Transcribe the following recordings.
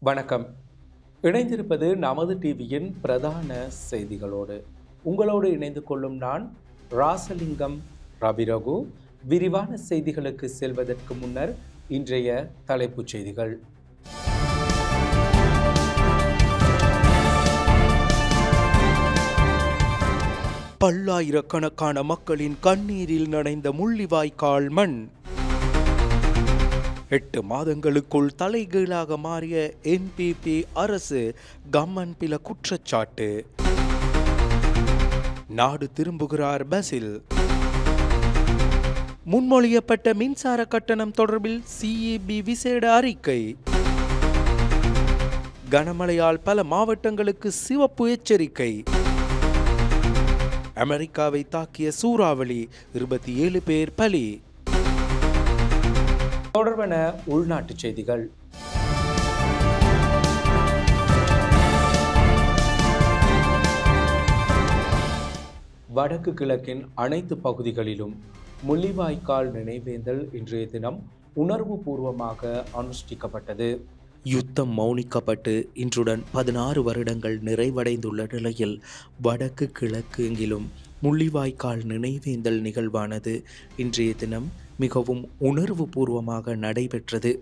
வணக்கம். இணைந்திருப்பது நமது டிவியின் பிரதான செய்திகளோடு. உங்களோடு இணைந்து கொள்ளும் நான் ராசலிங்கம் ரவிரகு. விரிவான செய்திகளுக்கு செல்வதற்கு முன்னர் இன்றைய தலைப்புச் செய்திகள். பல்லாயிரக்கணக்கான மக்களின் கண்ணீரில் நனைந்த முள்ளிவாய்க்கால் மண். 8 மாதங்களுக்குள் தலைகீழாக மாறிய NPP அரசு, கம்மன்பில குற்றச்சாட்டு. நாடு திரும்புகிறார் பசில். முன்மொழியப்பட்ட மின்சார கட்டணம் தொடர்பில் CEB விசேட அறிக்கை. கனமழையால் பல மாவட்டங்களுக்கு சிவப்பு எச்சரிக்கை. அமெரிக்காவை தாக்கிய சூறாவளி, 27 பேர் பலி. தொடர்பான உள்நாட்டுச் செய்திகள். வடக்கு கிழக்கின் அனைத்து பகுதிகளிலும் முள்ளிவாய்க்கால் நினைவேந்தல் இன்றைய தினம் உணர்வு பூர்வமாக அனுஷ்டிக்கப்பட்டது. யுத்தம் மௌனிக்கப்பட்டு இன்றுடன் 16 வருடங்கள் நிறைவடைந்துள்ள நிலையில் வடக்கு கிழக்கு எங்கிலும் முள்ளிவாய்க்கால் நினைவேந்தல் நிகழ்வானது இன்றைய தினம் மிகவும் உணர்வு பூர்வமாக நடைபெற்றது.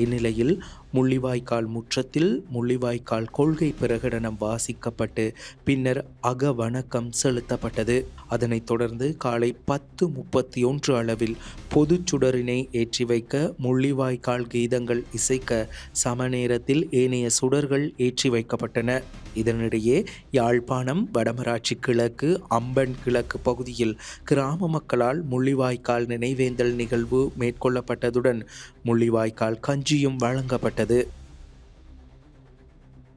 இந்நிலையில் முள்ளிவாய்க்கால் முற்றத்தில் முள்ளிவாய்க்கால் கொள்கை பிரகடனம் வாசிக்கப்பட்டு பின்னர் அகவணக்கம் செலுத்தப்பட்டது. அதனைத் தொடர்ந்து காலை 10:31 அளவில் பொது சுடரினை ஏற்றி வைக்க முள்ளிவாய்க்கால் கீதங்கள் இசைக்க சம நேரத்தில் ஏனைய சுடர்கள் ஏற்றி வைக்கப்பட்டன. இதனிடையே யாழ்ப்பாணம் வடமராட்சி கிழக்கு அம்பன் கிழக்கு பகுதியில் கிராம மக்களால் முள்ளிவாய்க்கால் நினைவேந்தல் நிகழ்வு மேற்கொள்ளப்பட்டதுடன் முள்ளிவாய்க்கால் கஞ்சியும் வழங்கப்பட்டது.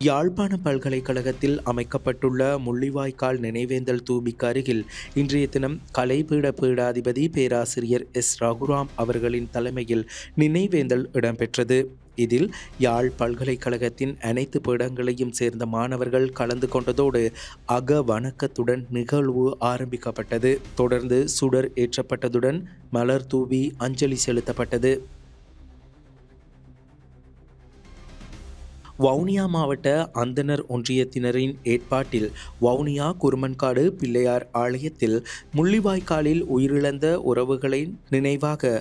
யாழ்ப்பாண பல்கலைக்கழகத்தில் அமைக்கப்பட்டுள்ள முள்ளிவாய்க்கால் நினைவேந்தல் தூபிக்கு அருகில் இன்றைய தினம் கலைப்பீட பீடாதிபதி பேராசிரியர் S. ரகுராம் அவர்களின் தலைமையில் நினைவேந்தல் இடம்பெற்றது. இதில் யாழ் பல்கலைக்கழகத்தின் அனைத்து பீடங்களையும் சேர்ந்த மாணவர்கள் கலந்து கொண்டதோடு அக வணக்கத்துடன் நிகழ்வு ஆரம்பிக்கப்பட்டது. தொடர்ந்து சுடர் ஏற்றப்பட்டதுடன் மலர் தூவி அஞ்சலி செலுத்தப்பட்டது. வவுனியா மாவட்ட அந்தனர் ஒன்றியத்தினரின் ஏற்பாட்டில் வவுனியா குருமன்காடு பிள்ளையார் ஆலயத்தில் முள்ளிவாய்க்காலில் உயிரிழந்த உறவுகளின் நினைவாக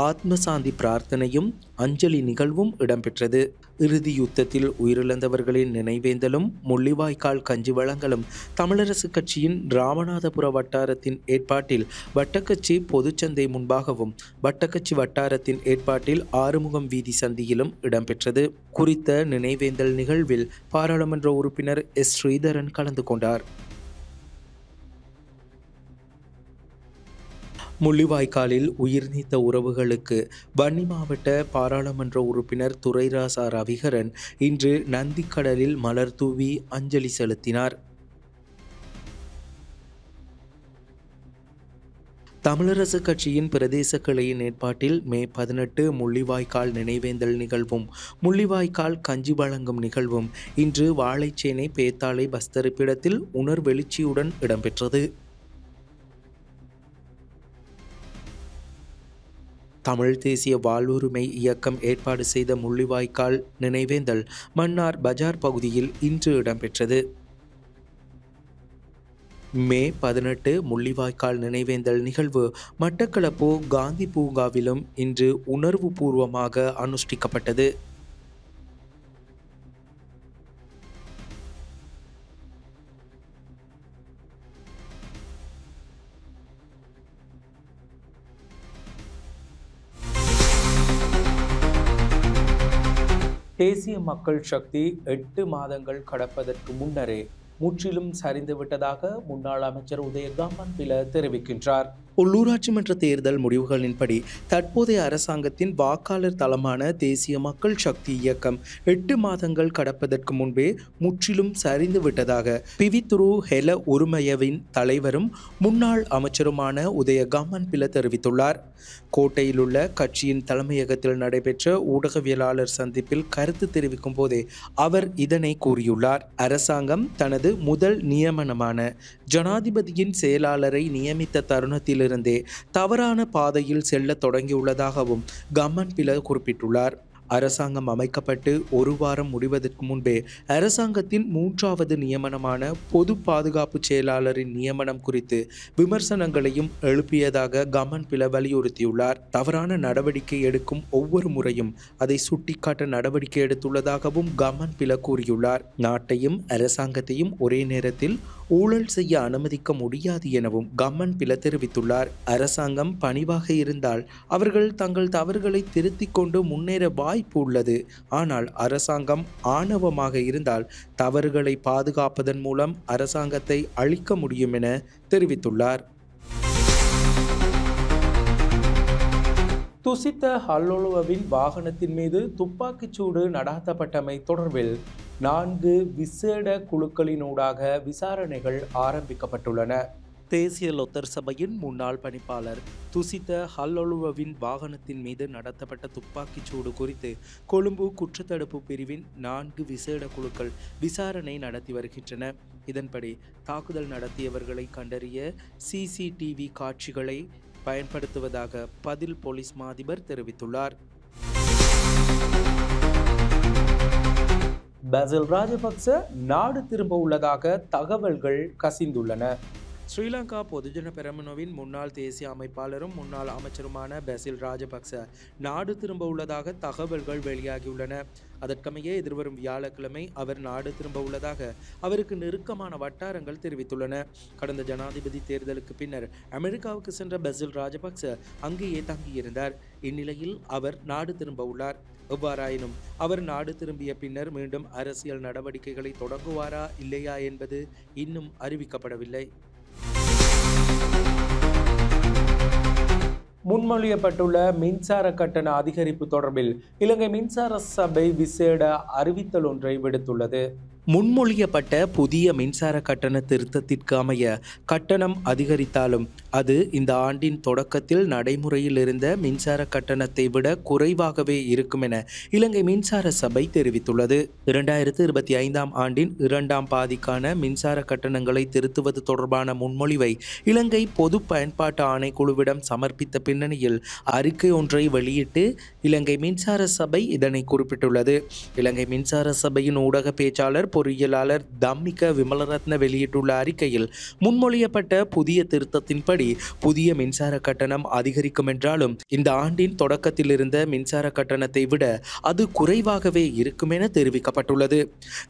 ஆத்மசாந்தி பிரார்த்தனையும் அஞ்சலி நிகழ்வும் இடம்பெற்றது. இறுதி யுத்தத்தில் உயிரிழந்தவர்களின் நினைவேந்தலும் முள்ளிவாய்க்கால் கஞ்சி வழங்கலும் தமிழரசு கட்சியின் ராமநாதபுர வட்டாரத்தின் ஏற்பாட்டில் வட்டக்கச்சி பொதுச்சந்தை முன்பாகவும் வட்டக்கச்சி வட்டாரத்தின் ஏற்பாட்டில் ஆறுமுகம் வீதி சந்தியிலும் இடம்பெற்றது. குறித்த நினைவேந்தல் நிகழ்வில் பாராளுமன்ற உறுப்பினர் S. ஸ்ரீதரன் கலந்து கொண்டார். முள்ளிவாய்க்காலில் உயிர் நீத்த உறவுகளுக்கு வன்னி மாவட்ட பாராளுமன்ற உறுப்பினர் துரைராசா ரவிகரன் இன்று நந்திக்கடலில் மலர் தூவி அஞ்சலி செலுத்தினார். தமிழரசு கட்சியின் பிரதேச கிளையின் ஏற்பாட்டில் மே 18 முள்ளிவாய்க்கால் நினைவேந்தல் நிகழ்வும் முள்ளிவாய்க்கால் கஞ்சி வழங்கும் நிகழ்வும் இன்று வாழைச்சேனை பேத்தாளை பஸ் தரிப்பிடத்தில் உணர்வெழுச்சியுடன் இடம்பெற்றது. தமிழ் தேசிய வாழ்வுரிமை இயக்கம் ஏற்பாடு செய்த முள்ளிவாய்க்கால் நினைவேந்தல் மன்னார் பஜார் பகுதியில் இன்று இடம்பெற்றது. மே 18 முள்ளிவாய்க்கால் நினைவேந்தல் நிகழ்வு மட்டக்களப்பு காந்தி பூங்காவிலும் இன்று உணர்வு பூர்வமாக அனுஷ்டிக்கப்பட்டது. தேசிய மக்கள் சக்தி 8 மாதங்கள் கடப்பதற்கு முன்னரே முற்றிலும் சரிந்துவிட்டதாக முன்னாள் அமைச்சர் உதய கம்மன்பில தெரிவிக்கின்றார். உள்ளூராட்சி மன்ற தேர்தல் முடிவுகளின்படி தற்போதைய அரசாங்கத்தின் வாக்காளர் தளமான தேசிய மக்கள் சக்தி இயக்கம் 8 மாதங்கள் கடப்பதற்கு முன்பே முற்றிலும் சரிந்து விட்டதாக பிவித்துரு ஹெல உரிமையவின் தலைவரும் முன்னாள் அமைச்சருமான உதய கம்மன்பில தெரிவித்துள்ளார். கோட்டையில் உள்ள கட்சியின் தலைமையகத்தில் நடைபெற்ற ஊடகவியலாளர் சந்திப்பில் கருத்து தெரிவிக்கும் போதே அவர் இதனை கூறியுள்ளார். அரசாங்கம் தனது முதல் நியமனமான ஜனாதிபதியின் செயலாளரை நியமித்த தருணத்திலிருந்தே தவறான பாதையில் செல்ல தொடங்கியுள்ளதாகவும் கம்மன்பில குறிப்பிட்டுள்ளார். அரசாங்கம் அமைக்கப்பட்டு ஒரு வாரம் முடிவதற்கு முன்பே அரசாங்கத்தின் 3வது நியமனமான பொது பாதுகாப்பு செயலாளரின் நியமனம் குறித்து விமர்சனங்களையும் எழுப்பியதாக கமன்பில வலியுறுத்தியுள்ளார். தவறான நடவடிக்கை எடுக்கும் ஒவ்வொரு முறையும் அதை சுட்டிக்காட்ட நடவடிக்கை எடுத்துள்ளதாகவும் கமன்பில கூறியுள்ளார். நாட்டையும் அரசாங்கத்தையும் ஒரே நேரத்தில் ஊழல் செய்ய அனுமதிக்க முடியாது எனவும் கமன்பில தெரிவித்துள்ளார். அரசாங்கம் பணிவாக இருந்தால் அவர்கள் தங்கள் தவறுகளை திருத்திக் கொண்டு முன்னேற வாய்ப்பு உள்ளது. ஆனால் அரசாங்கம் ஆணவமாக இருந்தால் தவறுகளை பாதுகாப்பதன் மூலம் அரசாங்கத்தை அழிக்க முடியும் என தெரிவித்துள்ளார். துசித்த ஹல்லொலுவவின் வாகனத்தின் மீது துப்பாக்கிச்சூடு நடாத்தப்பட்டமை தொடர்பில் 4 விசேட குழுக்களினூடாக விசாரணைகள் ஆரம்பிக்கப்பட்டுள்ளன. தேசிய லொத்தர் சபையின் முன்னாள் பணிப்பாளர் துசித்த ஹல்லொலுவவின் வாகனத்தின் மீது நடத்தப்பட்ட துப்பாக்கிச்சூடு குறித்து கொழும்பு குற்றத்தடுப்பு பிரிவின் 4 விசேட குழுக்கள் விசாரணை நடத்தி வருகின்றன. இதன்படி தாக்குதல் நடத்தியவர்களை கண்டறிய CCTV காட்சிகளை பயன்படுத்துவதாக பதில் போலீஸ் மாதிபர் தெரிவித்துள்ளார். பசில் ராஜபக்ச நாடு திரும்ப உள்ளதாக தகவல்கள் கசிந்துள்ளன. ஸ்ரீலங்கா பொதுஜன பெரமுனவின் முன்னாள் தேசிய அமைப்பாளரும் முன்னாள் அமைச்சருமான பசில் ராஜபக்ச நாடு திரும்ப உள்ளதாக தகவல்கள் வெளியாகியுள்ளன. அதற்கமைய எதிர்வரும் வியாழக்கிழமை அவர் நாடு திரும்ப உள்ளதாக அவருக்கு நெருக்கமான வட்டாரங்கள் தெரிவித்துள்ளன. கடந்த ஜனாதிபதி தேர்தலுக்கு பின்னர் அமெரிக்காவுக்கு சென்ற பசில் ராஜபக்ச அங்கேயே தங்கியிருந்தார். இந்நிலையில் அவர் நாடு திரும்ப உள்ளார். எவ்வாறாயினும் அவர் நாடு திரும்பிய பின்னர் மீண்டும் அரசியல் நடவடிக்கைகளை தொடங்குவாரா இல்லையா என்பது இன்னும் அறிவிக்கப்படவில்லை. முன்மொழியப்பட்டுள்ள மின்சார கட்டண அதிகரிப்பு தொடர்பில் இலங்கை மின்சார சபை விசேட அறிவித்தல் ஒன்றை விடுத்துள்ளது. முன்மொழியப்பட்ட புதிய மின்சார கட்டண திருத்தத்திற்கு அமைய கட்டணம் அதிகரித்தாலும் அது இந்த ஆண்டின் தொடக்கத்தில் நடைமுறையில் இருந்த மின்சார கட்டணத்தை விட குறைவாகவே இருக்கும் என இலங்கை மின்சார சபை தெரிவித்துள்ளது. 2025 ஆண்டின் 2ஆம் பாதிக்கான மின்சார கட்டணங்களை திருத்துவது தொடர்பான முன்மொழிவை இலங்கை பொது பயன்பாட்டு ஆணைக்குழுவிடம் சமர்ப்பித்த பின்னணியில் அறிக்கை ஒன்றை வெளியிட்டு இலங்கை மின்சார சபை இதனை குறிப்பிட்டுள்ளது. இலங்கை மின்சார சபையின் ஊடக பேச்சாளர் பொறியியலாளர் தம்மிக விமலரத்ன வெளியிட்டுள்ள அறிக்கையில் முன்மொழியப்பட்ட புதிய திருத்தத்தின்படி புதிய மின்சார கட்டணம் அதிகரிக்கும் என்றாலும் இந்த ஆண்டின் தொடக்கத்தில் இருந்த மின்சார கட்டணத்தை விட அது குறைவாகவே இருக்கும் என தெரிவிக்கப்பட்டுள்ளது.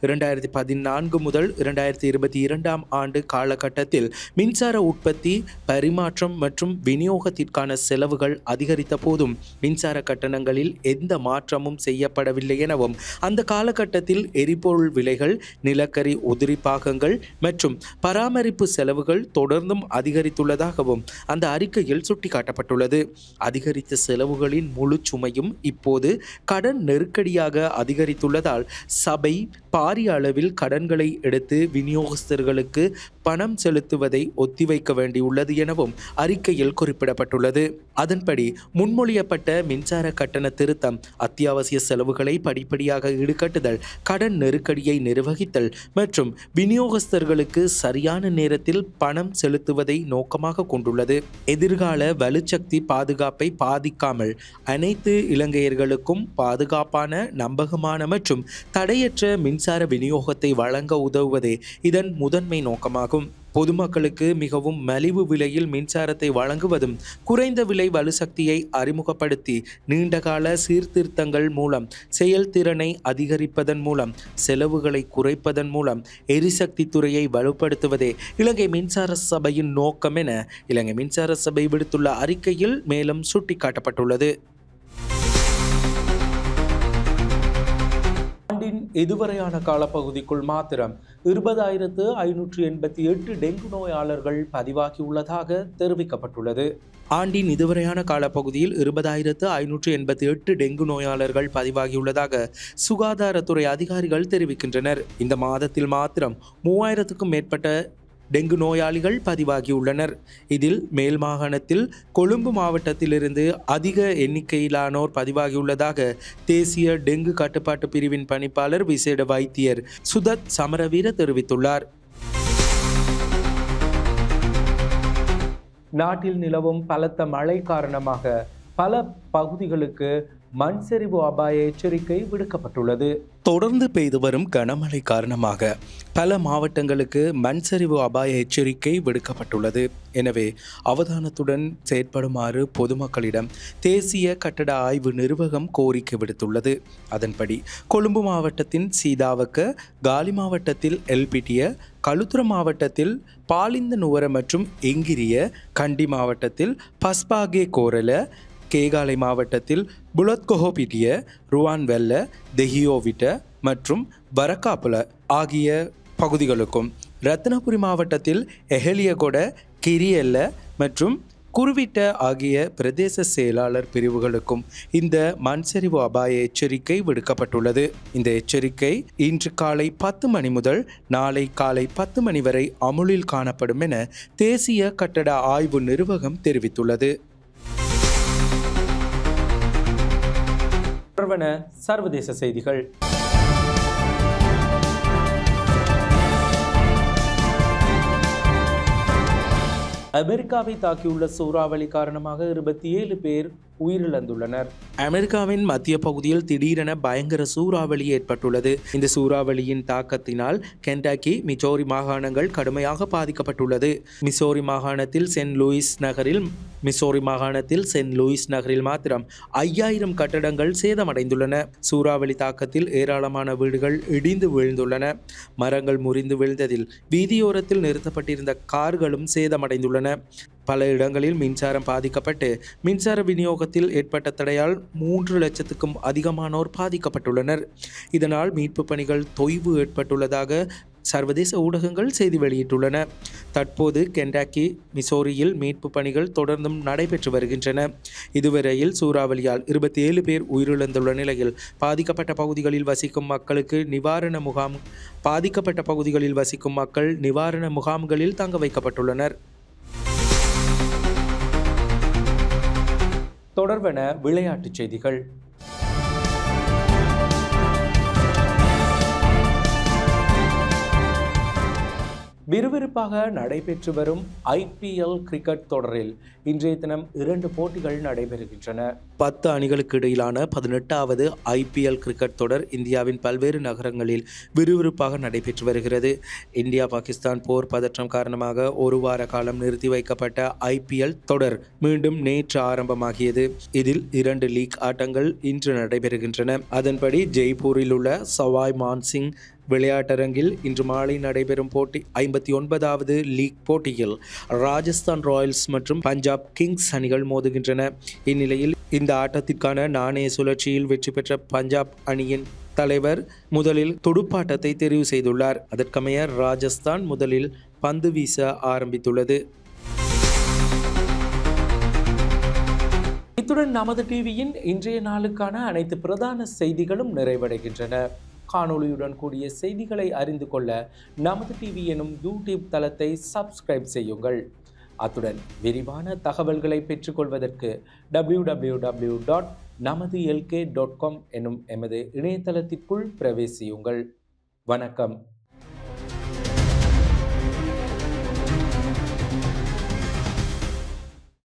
2014 முதல் 2022 ஆண்டு காலகட்டத்தில் மின்சார உற்பத்தி, பரிமாற்றம் மற்றும் விநியோகத்திற்கான செலவுகள் அதிகரித்த போதும் மின்சார கட்டணங்களில் எந்த மாற்றமும் செய்யப்படவில்லை எனவும் அந்த காலகட்டத்தில் எரிபொருள் விலைகள், நிலக்கரி உதிரி பாகங்கள் மற்றும் பராமரிப்பு செலவுகள் தொடர்ந்தும் அதிகரித்துள்ளதாகவும் அந்த அறிக்கையில் சுட்டிக்காட்டப்பட்டுள்ளது. அதிகரித்த செலவுகளின் முழு சுமையும் இப்போது கடன் நெருக்கடியாக அதிகரித்துள்ளதால் சபை பாரிய அளவில் கடன்களை எடுத்து விநியோகஸ்தர்களுக்கு பணம் செலுத்துவதை ஒத்திவைக்க வேண்டியுள்ளது எனவும் அறிக்கையில் குறிப்பிடப்பட்டுள்ளது. அதன்படி முன்மொழியப்பட்ட மின்சார கட்டண திருத்தம் அத்தியாவசிய செலவுகளை படிப்படியாக ஈடுகட்டுதல், கடன் நெருக்கடியை நிர்வகித்தல் மற்றும் விநியோகஸ்தர்களுக்கு சரியான நேரத்தில் பணம் செலுத்துவதை நோக்கமாக கொண்டுள்ளது. எதிர்கால வலுசக்தி பாதுகாப்பை பாதிக்காமல் அனைத்து இலங்கையர்களுக்கும் பாதுகாப்பான, நம்பகமான மற்றும் தடையற்ற மின்சார விநியோகத்தை வழங்க உதவுவதே இதன் முதன்மை நோக்கமாகும். பொதுமக்களுக்கு மிகவும் மலிவு விலையில் மின்சாரத்தை வழங்குவதும், குறைந்த விலை வலுசக்தியை அறிமுகப்படுத்தி நீண்டகால சீர்திருத்தங்கள் மூலம் செயல்திறனை அதிகரிப்பதன் மூலம், செலவுகளை குறைப்பதன் மூலம் எரிசக்தி துறையை வலுப்படுத்துவதே இலங்கை மின்சார சபையின் நோக்கம் என இலங்கை மின்சார சபை விடுத்துள்ள அறிக்கையில் மேலும் சுட்டிக்காட்டப்பட்டுள்ளது. இதுவரையான காலப்பகுதிக்குள் மாத்திரம் 20,588 டெங்கு நோயாளர்கள் பதிவாகியுள்ளதாக தெரிவிக்கப்பட்டுள்ளது. ஆண்டின் இதுவரையான காலப்பகுதியில் 20,588 டெங்கு நோயாளர்கள் பதிவாகியுள்ளதாக சுகாதாரத்துறை அதிகாரிகள் தெரிவிக்கின்றனர். இந்த மாதத்தில் மாத்திரம் 3000க்கும் மேற்பட்ட டெங்கு நோயாளிகள் பதிவாகியுள்ளனர். இதில் மேல் மாகாணத்தில் கொழும்பு மாவட்டத்திலிருந்து அதிக எண்ணிக்கையிலானோர் பதிவாகியுள்ளதாக தேசிய டெங்கு கட்டுப்பாட்டு பிரிவின் பணிப்பாளர் விசேட வைத்தியர் சுதத் சமரவீர தெரிவித்துள்ளார். நாட்டில் நிலவும் பலத்த மழை காரணமாக பல பகுதிகளுக்கு மண் சரிவு அபாய எச்சரிக்கை விடுக்கப்பட்டுள்ளது. தொடர்ந்து பெய்து வரும் கனமழை காரணமாக பல மாவட்டங்களுக்கு மண் சரிவு அபாய எச்சரிக்கை விடுக்கப்பட்டுள்ளது. எனவே அவதானத்துடன் செயற்படுமாறு பொதுமக்களிடம் தேசிய கட்டட ஆய்வு நிர்வாகம் கோரிக்கை விடுத்துள்ளது. அதன்படி கொழும்பு மாவட்டத்தின் சீதாவக்க, காலி மாவட்டத்தில் எல்பிட்டிய, களுத்துற மாவட்டத்தில் பாலிந்த நுவர மற்றும் எங்கிரிய, கண்டி மாவட்டத்தில் பஸ்பாகே கோரல, கேகாலை மாவட்டத்தில் புலத்கொஹோபிட்டிய, ருவான்வெல்ல, தெஹியோவிட்ட மற்றும் வரக்காப்புல ஆகிய பகுதிகளுக்கும், ரத்னபுரி மாவட்டத்தில் எஹலியகொட, கிரியல்ல மற்றும் குருவிட்ட ஆகிய பிரதேச செயலாளர் பிரிவுகளுக்கும் இந்த மண்சரிவு அபாய எச்சரிக்கை விடுக்கப்பட்டுள்ளது. இந்த எச்சரிக்கை இன்று காலை 10 மணி முதல் நாளை காலை 10 மணி வரை அமுலில் காணப்படும் என தேசிய கட்டட ஆய்வு நிர்வாகம் தெரிவித்துள்ளது. சர்வதேச செய்திகள். அமெரிக்காவை தாக்கியுள்ள சூறாவளி காரணமாக 27 பேர் உயிரிழந்துள்ளனர். அமெரிக்காவின் மத்திய பகுதியில் திடீரென பயங்கர சூறாவளி ஏற்பட்டுள்ளது. இந்த சூறாவளியின் தாக்கத்தினால் கென்டக்கி, மிசோரி மாகாணங்கள் கடுமையாக பாதிக்கப்பட்டுள்ளது. மிசோரி மாகாணத்தில் சென்ட் லூயிஸ் நகரில் மாத்திரம் 5000 கட்டடங்கள் சேதமடைந்துள்ளன. சூறாவளி தாக்கத்தில் ஏராளமான வீடுகள் இடிந்து வீழ்ந்துள்ளன. மரங்கள் முறிந்து வீழ்ந்ததில் வீதியோரத்தில் நிறுத்தப்பட்டிருந்த கார்களும் சேதமடைந்துள்ளன. பல இடங்களில் மின்சாரம் பாதிக்கப்பட்டு மின்சார விநியோகத்தில் ஏற்பட்ட தடையால் 3 லட்சத்துக்கும் அதிகமானோர் பாதிக்கப்பட்டுள்ளனர். இதனால் மீட்பு பணிகள் தொய்வு ஏற்பட்டுள்ளதாக சர்வதேச ஊடகங்கள் செய்தி வெளியிட்டுள்ளன. தற்போது கென்டக்கி, மிசோரியில் மீட்பு பணிகள் தொடர்ந்தும் நடைபெற்று வருகின்றன. இதுவரையில் சூறாவளியால் 27 பேர் உயிரிழந்துள்ள நிலையில் பாதிக்கப்பட்ட பகுதிகளில் வசிக்கும் மக்கள் நிவாரண முகாம்களில் தங்க வைக்கப்பட்டுள்ளனர். தொடர்பென விளையாட்டுச் செய்திகள். விறுவிறுப்பாக நடைபெற்று வரும் IPL கிரிக்கெட் தொடரில் இன்றைய தினம் 2 போட்டிகள் நடைபெறுகின்றன. 10 அணிகளுக்கு இடையிலான 18வது IPL கிரிக்கெட் தொடர் இந்தியாவின் பல்வேறு நகரங்களில் விறுவிறுப்பாக நடைபெற்று வருகிறது. இந்தியா பாகிஸ்தான் போர் பதற்றம் காரணமாக ஒரு வார காலம் நிறுத்தி வைக்கப்பட்ட IPL தொடர் மீண்டும் நேற்று ஆரம்பமாகியது. இதில் 2 லீக் ஆட்டங்கள் இன்று நடைபெறுகின்றன. அதன்படி ஜெய்ப்பூரில் உள்ள சவாய் மான்சிங் விளையாட்டரங்கில் இன்று மாலை நடைபெறும் 59வது லீக் போட்டியில் ராஜஸ்தான் ராயல்ஸ் மற்றும் பஞ்சாப் கிங்ஸ் அணிகள் மோதுகின்றன. இந்நிலையில் இந்த ஆட்டத்திற்கான நாணய சுழற்சியில் வெற்றி பெற்ற பஞ்சாப் அணியின் தலைவர் முதலில் துடுப்பாட்டத்தை தெரிவு செய்துள்ளார். அதற்கமைய ராஜஸ்தான் முதலில் பந்து வீச ஆரம்பித்துள்ளது. இத்துடன் நமது டிவியின் இன்றைய நாளுக்கான அனைத்து பிரதான செய்திகளும் நிறைவடைகின்றன. காணொளியுடன் கூடிய செய்திகளை அறிந்து கொள்ள நமது டிவி எனும் யூடியூப் தளத்தை சப்ஸ்கிரைப் செய்யுங்கள். அத்துடன் விரிவான தகவல்களை பெற்றுக்கொள்வதற்கு www.namadulk.com எனும் எமது இணையதளத்திற்குள் பிரவேசியுங்கள். வணக்கம்.